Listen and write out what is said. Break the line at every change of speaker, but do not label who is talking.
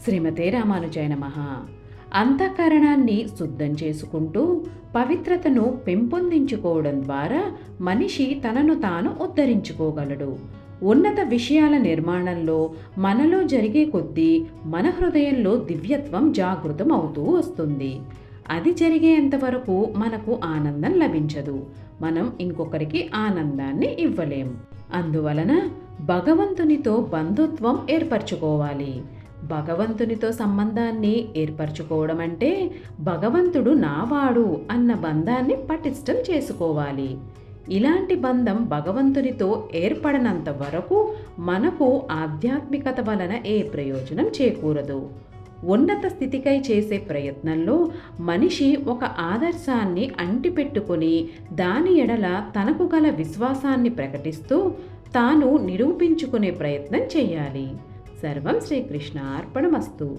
శ్రీమతే రామానుజాయ నమః. అంతఃకరణాన్ని శుద్ధం చేసుకుంటూ పవిత్రతను పెంపొందించుకోవడం ద్వారా మనిషి తనను తాను ఉద్ధరించుకోగలడు. ఉన్నత విషయాల నిర్మాణంలో మనలో జరిగే కొద్దీ మన హృదయంలో దివ్యత్వం జాగృతం అవుతూ వస్తుంది. అది జరిగేంతవరకు మనకు ఆనందం లభించదు. మనం ఇంకొకరికి ఆనందాన్ని ఇవ్వలేం. అందువలన భగవంతునితో బంధుత్వం ఏర్పరచుకోవాలి. భగవంతునితో సంబంధాన్ని ఏర్పరచుకోవడం అంటే భగవంతుడు నావాడు అన్న బంధాన్ని పటిష్టం చేసుకోవాలి. ఇలాంటి బంధం భగవంతునితో ఏర్పడనంత వరకు మనకు ఆధ్యాత్మికత వలన ఏ ప్రయోజనం చేకూరదు. ఉన్నత స్థితికై చేసే ప్రయత్నంలో మనిషి ఒక ఆదర్శాన్ని అంటిపెట్టుకొని దాని ఎడల తనకు గల విశ్వాసాన్ని ప్రకటిస్తూ తాను నిరూపించుకునే ప్రయత్నం చేయాలి. సర్వం శ్రీకృష్ణ అర్పణమస్తు.